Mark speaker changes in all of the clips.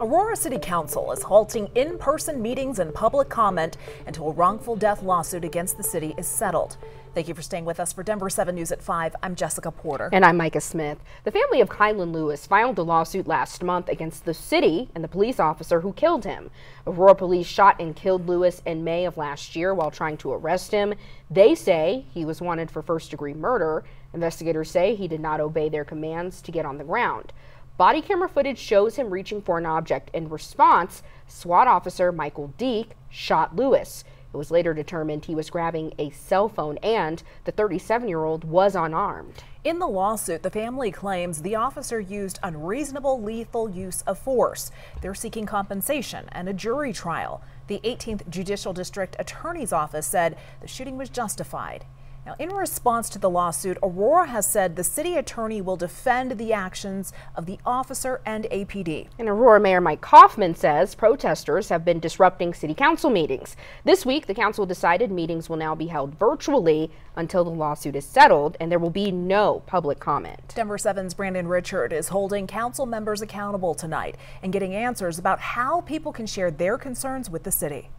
Speaker 1: Aurora City Council is halting in-person meetings and public comment until a wrongful death lawsuit against the city is settled. Thank you for staying with us. For Denver 7 News at 5, I'm Jessica Porter.
Speaker 2: And I'm Micah Smith. The family of Kilyn Lewis filed a lawsuit last month against the city and the police officer who killed him. Aurora police shot and killed Lewis in May of last year while trying to arrest him. They say he was wanted for first-degree murder. Investigators say he did not obey their commands to get on the ground. Body camera footage shows him reaching for an object. In response, SWAT officer Michael Deek shot Lewis. It was later determined he was grabbing a cell phone and the 37-year-old was unarmed.
Speaker 1: In the lawsuit, the family claims the officer used unreasonable lethal use of force. They're seeking compensation and a jury trial. The 18th Judicial District Attorney's Office said the shooting was justified. Now, in response to the lawsuit, Aurora has said the city attorney will defend the actions of the officer and APD.
Speaker 2: And Aurora Mayor Mike Kaufman says protesters have been disrupting city council meetings. This week, the council decided meetings will now be held virtually until the lawsuit is settled, and there will be no public comment.
Speaker 1: Denver 7's Brandon Richard is holding council members accountable tonight and getting answers about how people can share their concerns with the city.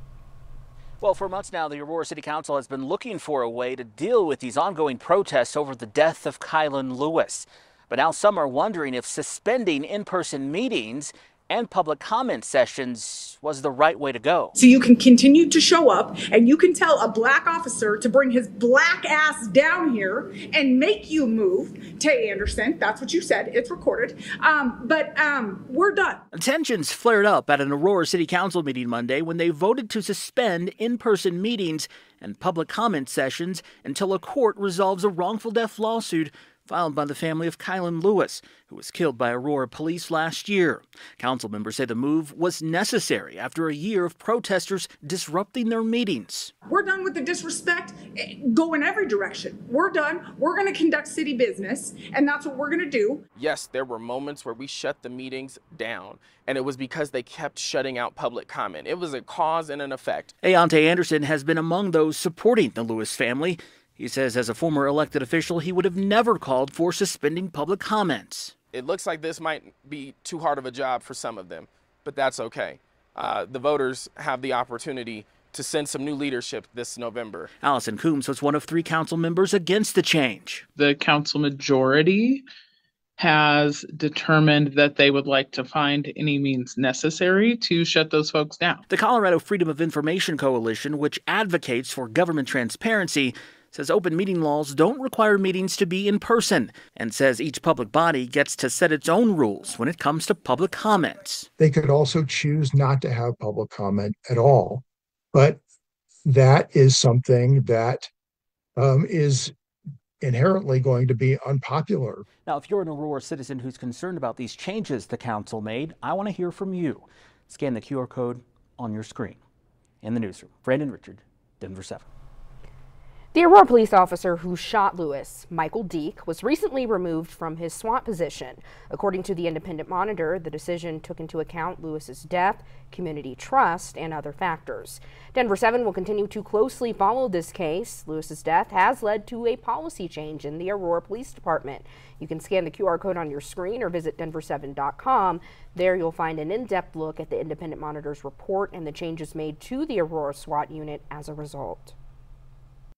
Speaker 3: Well, for months now, the Aurora City Council has been looking for a way to deal with these ongoing protests over the death of Kilyn Lewis. But now some are wondering if suspending in-person meetings and public comment sessions was the right way to go.
Speaker 4: So you can continue to show up and you can tell a black officer to bring his black ass down here and make you move to Anderson. That's what you said. It's recorded. We're done.
Speaker 3: Tensions flared up at an Aurora City Council meeting Monday when they voted to suspend in-person meetings and public comment sessions until a court resolves a wrongful death lawsuit filed by the family of Kilyn Lewis, who was killed by Aurora police last year. Council members say the move was necessary after a year of protesters disrupting their meetings.
Speaker 4: We're done with the disrespect. Go in every direction. We're done. We're going to conduct city business, and that's what we're going to do.
Speaker 5: Yes, there were moments where we shut the meetings down, and it was because they kept shutting out public comment. It was a cause and an effect.
Speaker 3: Ayante Anderson has been among those supporting the Lewis family. He says as a former elected official, he would have never called for suspending public comments.
Speaker 5: It looks like this might be too hard of a job for some of them, but that's okay. The voters have the opportunity to send some new leadership this November.
Speaker 3: Allison Coombs was one of 3 council members against the change.
Speaker 6: The council majority has determined that they would like to find any means necessary to shut those folks down.
Speaker 3: The Colorado Freedom of Information Coalition, which advocates for government transparency, says open meeting laws don't require meetings to be in person and says each public body gets to set its own rules when it comes to public comments.
Speaker 7: They could also choose not to have public comment at all, but that is something that is inherently going to be unpopular.
Speaker 3: Now, if you're an Aurora citizen who's concerned about these changes the council made, I want to hear from you. Scan the QR code on your screen. In the newsroom, Brandon Richard, Denver 7.
Speaker 2: The Aurora police officer who shot Lewis, Michael Deek, was recently removed from his SWAT position. According to the Independent Monitor, the decision took into account Lewis's death, community trust, and other factors. Denver 7 will continue to closely follow this case. Lewis's death has led to a policy change in the Aurora Police Department. You can scan the QR code on your screen or visit denver7.com. There you'll find an in-depth look at the Independent Monitor's report and the changes made to the Aurora SWAT unit as a result.